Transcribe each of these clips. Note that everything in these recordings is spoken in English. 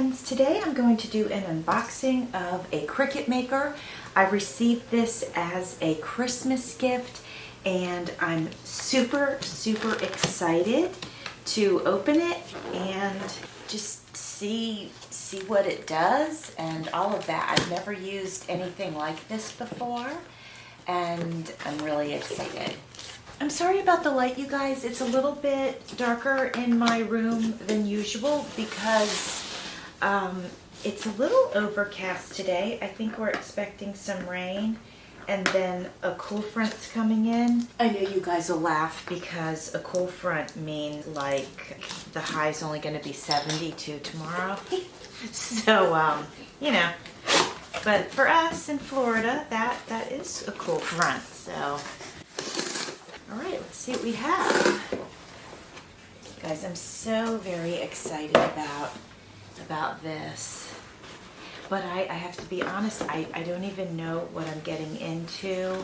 friends, today I'm going to do an unboxing of a Cricut Maker. I received this as a Christmas gift and I'm super excited to open it and just see what it does and all of that. I've never used anything like this before and I'm really excited. I'm sorry about the light, you guys. It's a little bit darker in my room than usual because it's a little overcast today. I think we're expecting some rain and then a cool front's coming in. I know you guys will laugh because a cool front means like the high's only going to be 72 tomorrow. So, you know, but for us in Florida, that is a cool front. So, all right, let's see what we have. Guys, I'm so very excited about this. But I have to be honest, I don't even know what I'm getting into.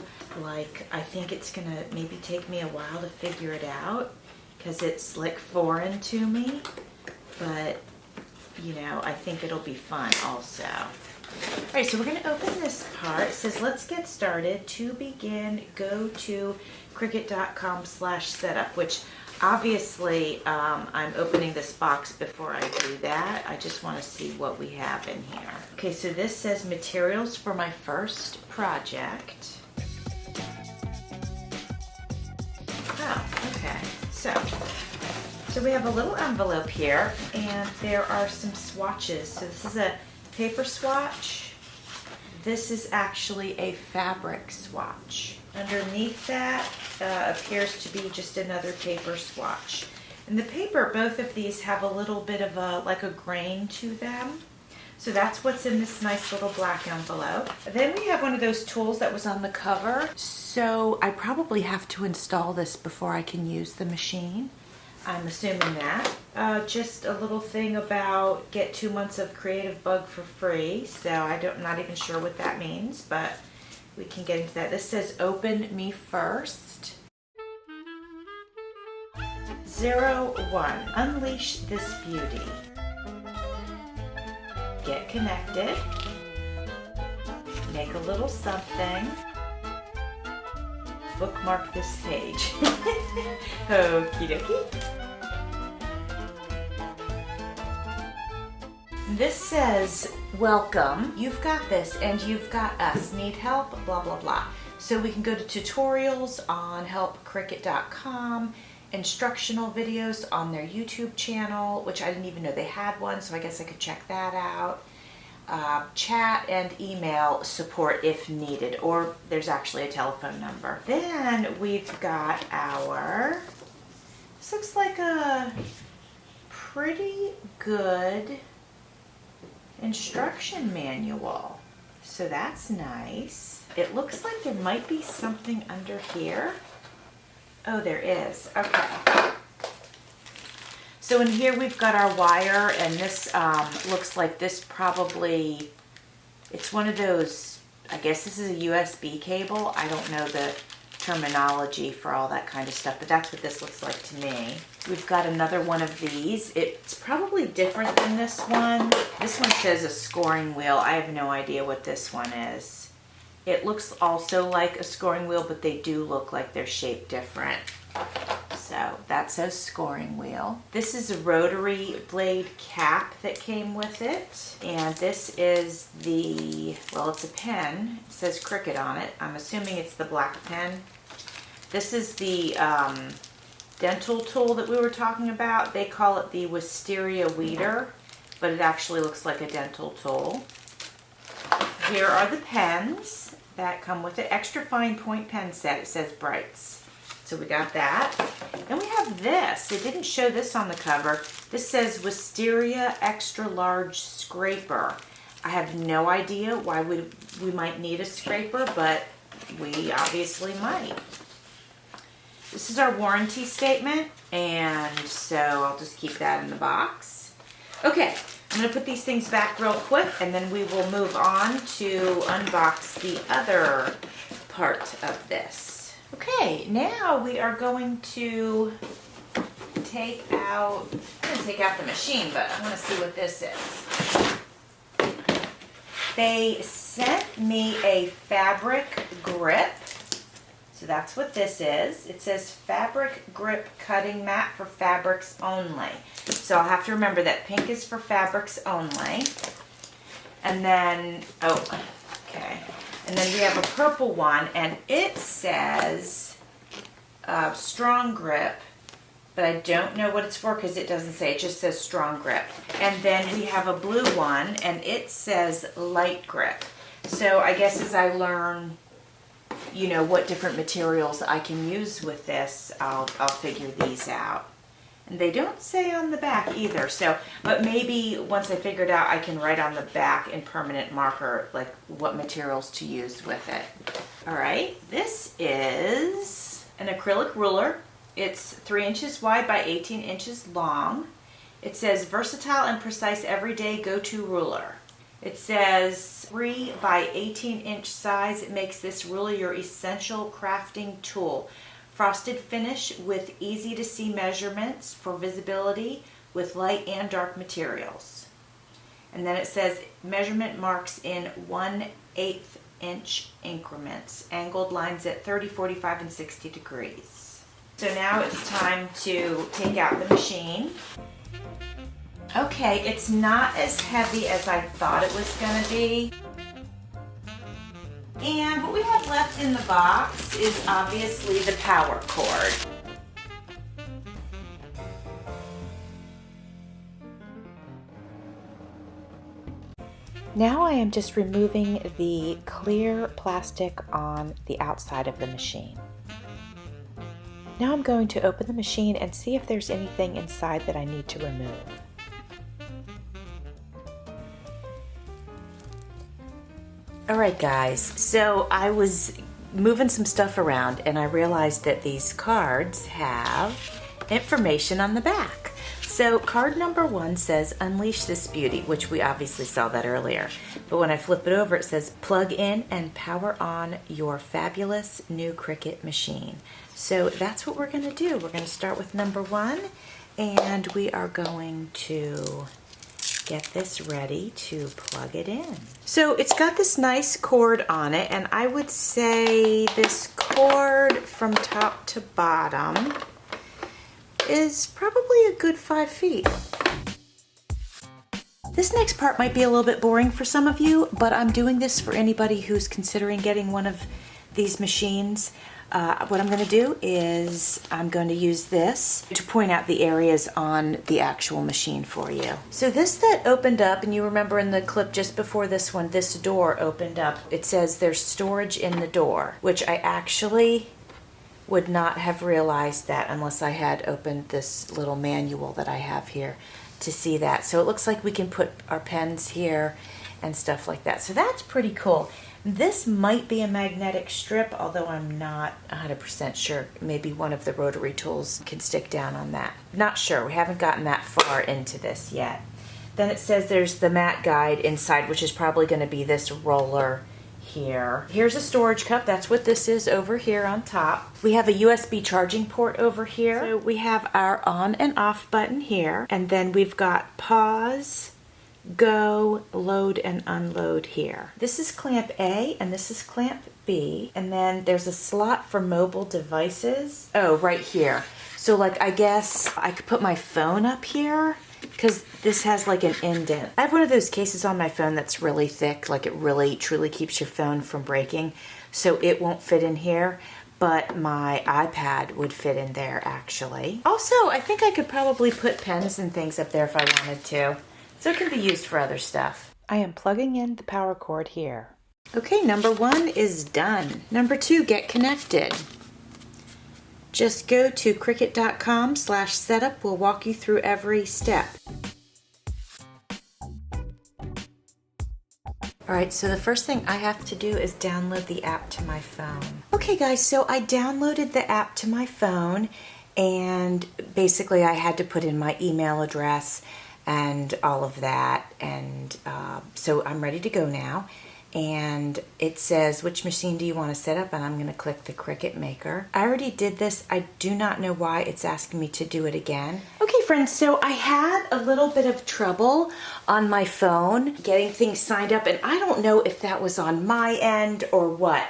Like, I think it's gonna maybe take me a while to figure it out because it's like foreign to me. But, you know, I think it'll be fun also. All right, so we're gonna open this part. It says, let's get started. To begin, go to cricut.com/setup, which obviously I'm opening this box before I do that. I just want to see what we have in here. Okay, so this says materials for my first project. Oh, okay. So we have a little envelope here and there are some swatches. So this is a paper swatch. This is actually a fabric swatch. Underneath that appears to be just another paper swatch. And the paper, both of these have a little bit of like a grain to them. So that's what's in this nice little black envelope. Then we have one of those tools that was on the cover. So I probably have to install this before I can use the machine. I'm assuming that. Just a little thing about get 2 months of Creative Bug for free. So I'm not even sure what that means, but we can get into that. This says open me first. 01, unleash this beauty. Get connected. Make a little something. Bookmark this page. Okie dokie. This says, welcome, you've got this and you've got us, need help, blah, blah, blah. So we can go to tutorials on helpcricut.com, instructional videos on their YouTube channel, which I didn't even know they had one, so I guess I could check that out. Chat and email support if needed, or there's actually a telephone number. Then we've got this looks like a pretty good instruction manual. So that's nice. It looks like there might be something under here. Oh, there is. Okay. So in here we've got our wire, and this looks like this probably, it's one of those, I guess this is a USB cable. I don't know the terminology for all that kind of stuff, but that's what this looks like to me. We've got another one of these. It's probably different than this one. This one says a scoring wheel. I have no idea what this one is. It looks also like a scoring wheel, but they do look like they're shaped different. So that says scoring wheel. This is a rotary blade cap that came with it. And this is well, it's a pen. It says Cricut on it. I'm assuming it's the black pen. This is the dental tool that we were talking about. They call it the Wisteria Weeder, but it actually looks like a dental tool. Here are the pens that come with it. Extra fine point pen set. It says Brights. So we got that. Then we have this. It didn't show this on the cover. This says Wisteria Extra Large Scraper. I have no idea why we might need a scraper, but we obviously might. This is our warranty statement, and so I'll just keep that in the box. Okay, I'm going to put these things back real quick, and then we will move on to unbox the other part of this. Okay, now we are going to take out, I'm going to take out the machine, but I want to see what this is. They sent me a fabric grip. So that's what this is. It says fabric grip cutting mat for fabrics only. So I'll have to remember that pink is for fabrics only. And then, oh, okay. And then we have a purple one, and it says strong grip, but I don't know what it's for because it doesn't say. It just says strong grip. And then we have a blue one, and it says light grip. So I guess as I learn, you know, what different materials I can use with this, I'll figure these out. And they don't say on the back either, so, but maybe once I figure it out, I can write on the back in permanent marker, like what materials to use with it. All right, this is an acrylic ruler. It's 3 inches wide by 18 inches long. It says versatile and precise everyday go-to ruler. It says 3 by 18 inch size. It makes this ruler your essential crafting tool. Frosted finish with easy to see measurements for visibility with light and dark materials. And then it says measurement marks in 1/8 inch increments, angled lines at 30, 45, and 60 degrees. So now it's time to take out the machine. Okay, it's not as heavy as I thought it was going to be. And what we have left in the box is obviously the power cord. Now I am just removing the clear plastic on the outside of the machine. Now I'm going to open the machine and see if there's anything inside that I need to remove. Alright guys, so I was moving some stuff around and I realized that these cards have information on the back. So card number 1 says unleash this beauty, which we obviously saw that earlier. But when I flip it over, it says plug in and power on your fabulous new Cricut machine. So that's what we're going to do. We're going to start with number 1 and we are going to get this ready to plug it in. So it's got this nice cord on it, and I would say this cord from top to bottom is probably a good 5 feet. This next part might be a little bit boring for some of you, but I'm doing this for anybody who's considering getting one of these machines. What I'm going to do is I'm going to use this to point out the areas on the actual machine for you. So this that opened up, and you remember in the clip just before this one, this door opened up. It says there's storage in the door, which I actually would not have realized that unless I had opened this little manual that I have here to see that. So it looks like we can put our pens here and stuff like that. So that's pretty cool. This might be a magnetic strip, although I'm not 100% sure. Maybe one of the rotary tools can stick down on that. Not sure. We haven't gotten that far into this yet. Then it says there's the mat guide inside, which is probably going to be this roller here. Here's a storage cup. That's what this is over here on top. We have a USB charging port over here. So we have our on and off button here. And then we've got pause, go, load, and unload here. This is clamp A and this is clamp B. And then there's a slot for mobile devices. Oh, right here. So like, I guess I could put my phone up here because this has like an indent. I have one of those cases on my phone that's really thick, like it really truly keeps your phone from breaking. So it won't fit in here, but my iPad would fit in there actually. Also, I think I could probably put pens and things up there if I wanted to. So it can be used for other stuff. I am plugging in the power cord here. Okay, number 1 is done. Number 2, get connected. Just go to cricut.com/setup. We'll walk you through every step. Alright, so the first thing I have to do is download the app to my phone. Okay guys, so I downloaded the app to my phone and basically I had to put in my email address and all of that, and so I'm ready to go now. and it says, which machine do you want to set up? And I'm going to click the Cricut Maker. I already did this. I do not know why it's asking me to do it again. Okay, friends, so I had a little bit of trouble on my phone getting things signed up, and I don't know if that was on my end or what,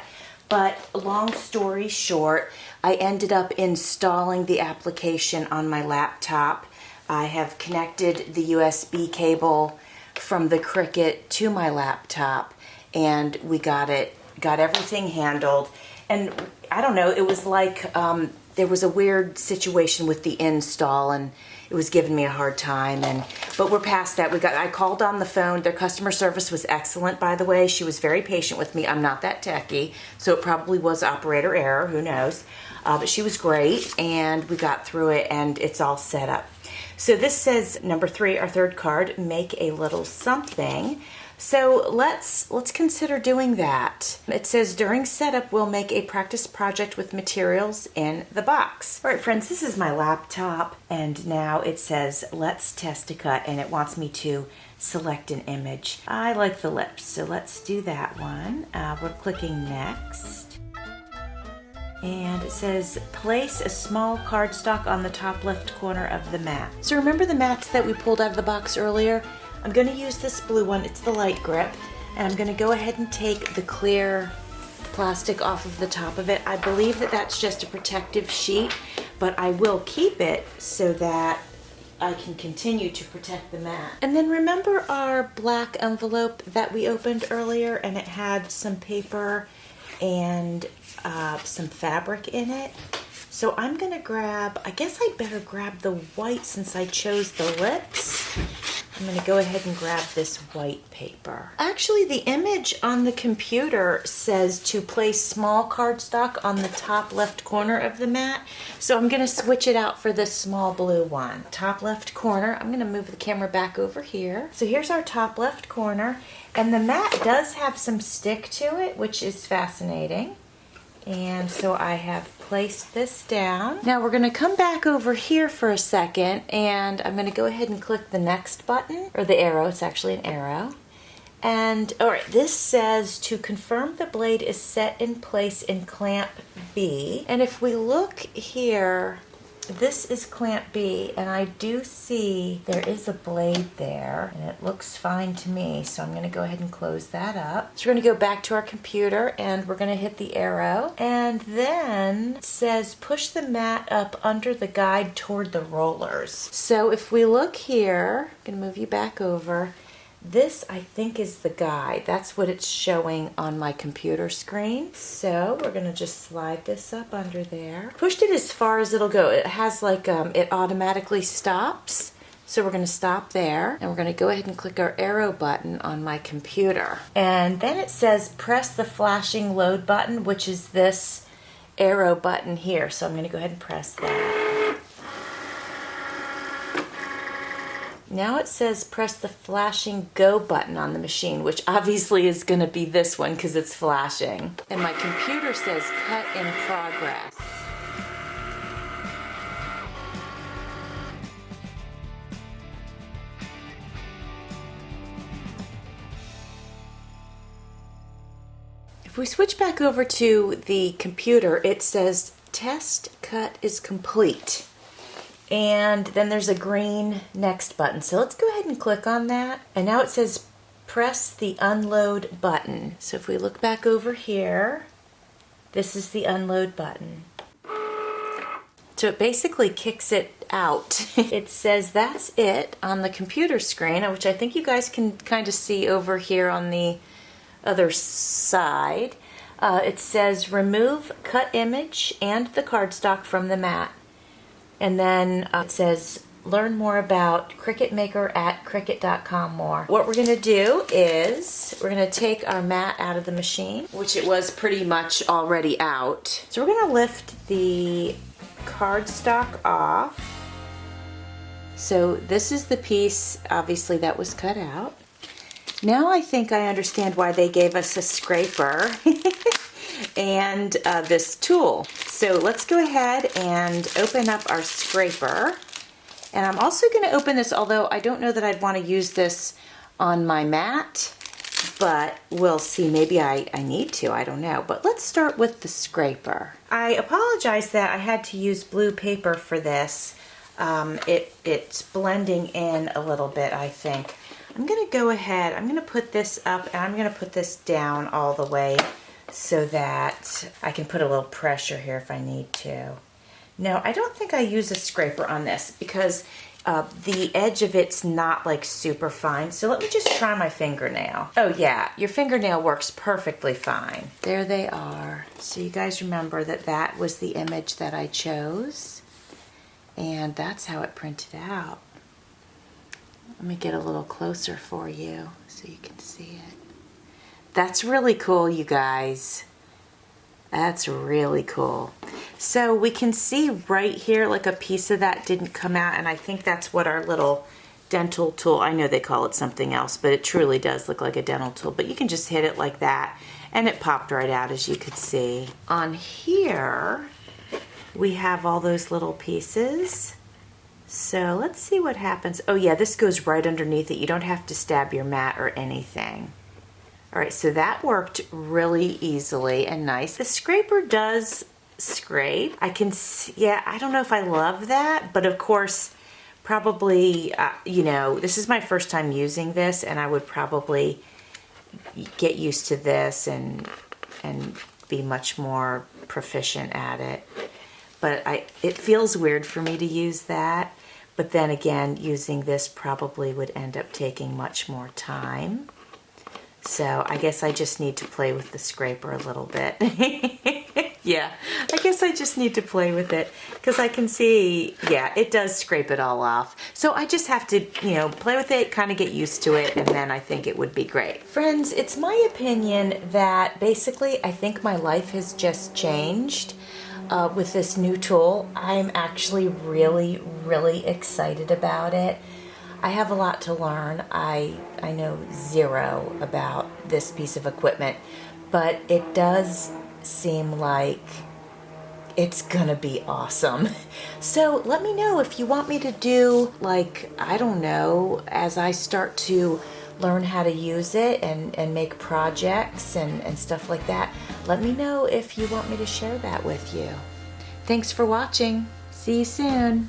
but long story short, I ended up installing the application on my laptop. I have connected the USB cable from the Cricut to my laptop, and we got everything handled. And I don't know, it was like there was a weird situation with the install, and it was giving me a hard time, but we're past that. I called on the phone. Their customer service was excellent, by the way. She was very patient with me. I'm not that techie, so it probably was operator error, who knows. But she was great, and we got through it, and it's all set up. So this says number 3, our third card, make a little something. So let's consider doing that. It says during setup, we'll make a practice project with materials in the box. All right, friends, this is my laptop, and now it says let's test a cut, and it wants me to select an image. I like the lips, so let's do that one. We're clicking next. And it says place a small cardstock on the top left corner of the mat. So remember the mats that we pulled out of the box earlier? I'm going to use this blue one. It's the light grip, and I'm going to go ahead and take the clear plastic off of the top of it. I believe that that's just a protective sheet, but I will keep it so that I can continue to protect the mat. And then remember our black envelope that we opened earlier, and it had some paper and some fabric in it. So I'm going to grab, I guess I'd better grab the white since I chose the lips. I'm going to go ahead and grab this white paper. Actually, the image on the computer says to place small cardstock on the top left corner of the mat. So I'm going to switch it out for this small blue one. Top left corner. I'm going to move the camera back over here. So here's our top left corner. And the mat does have some stick to it, which is fascinating. And so I have placed this down. Now we're going to come back over here for a second, and I'm going to go ahead and click the next button, or the arrow. It's actually an arrow. And all right, this says to confirm the blade is set in place in clamp B. And if we look here, this is clamp B, and I do see there is a blade there, and it looks fine to me, so I'm going to go ahead and close that up. So we're going to go back to our computer, and we're going to hit the arrow, and then it says push the mat up under the guide toward the rollers. So if we look here, I'm going to move you back over. This, I think, is the guide. That's what it's showing on my computer screen. So we're going to just slide this up under there. Pushed it as far as it'll go. It has like, it automatically stops. So we're going to stop there, and we're going to go ahead and click our arrow button on my computer. And then it says press the flashing load button, which is this arrow button here. So I'm going to go ahead and press that. Now it says press the flashing go button on the machine, which obviously is going to be this one because it's flashing. And my computer says cut in progress. If we switch back over to the computer, it says test cut is complete. And then there's a green next button. So let's go ahead and click on that. And now it says press the unload button. So if we look back over here, this is the unload button. So it basically kicks it out. It says that's it on the computer screen, which I think you guys can kind of see over here on the other side. It says remove cut image and the cardstock from the mat. And then it says, learn more about Cricut Maker at Cricut.com more. What we're going to do is we're going to take our mat out of the machine, which it was pretty much already out. So we're going to lift the cardstock off. So this is the piece, obviously, that was cut out. Now I think I understand why they gave us a scraper and this tool. So let's go ahead and open up our scraper. And I'm also going to open this, although I don't know that I'd want to use this on my mat. but we'll see. Maybe I need to, I don't know. But let's start with the scraper. I apologize that I had to use blue paper for this. It's blending in a little bit, I think. I'm gonna go ahead, I'm gonna put this up and I'm gonna put this down all the way so that I can put a little pressure here if I need to. No, I don't think I use a scraper on this because the edge of it's not like super fine. So let me just try my fingernail. Oh yeah, your fingernail works perfectly fine. There they are. So you guys remember that that was the image that I chose. And that's how it printed out. Let me get a little closer for you so you can see it. That's really cool, you guys. That's really cool. So we can see right here, like a piece of that didn't come out, and I think that's what our little dental tool, I know they call it something else, but it truly does look like a dental tool, but you can just hit it like that, and it popped right out, as you could see. On here, we have all those little pieces. So let's see what happens. Oh yeah, this goes right underneath it. You don't have to stab your mat or anything. All right, so that worked really easily and nice. The scraper does scrape. I can see, yeah, I don't know if I love that, but of course, probably, you know, this is my first time using this, and I would probably get used to this and be much more proficient at it. But it feels weird for me to use that. But then again, using this probably would end up taking much more time. So I guess I just need to play with the scraper a little bit. Yeah, I guess I just need to play with it because I can see, yeah, it does scrape it all off. So I just have to, you know, play with it, kind of get used to it, and then I think it would be great. Friends, it's my opinion that basically I think my life has just changed. With this new tool. I'm actually really, really excited about it. I have a lot to learn. I know zero about this piece of equipment, but it does seem like it's gonna be awesome. So let me know if you want me to do, like, I don't know, as I start to learn how to use it and make projects and stuff like that. Let me know if you want me to share that with you. Thanks for watching. See you soon.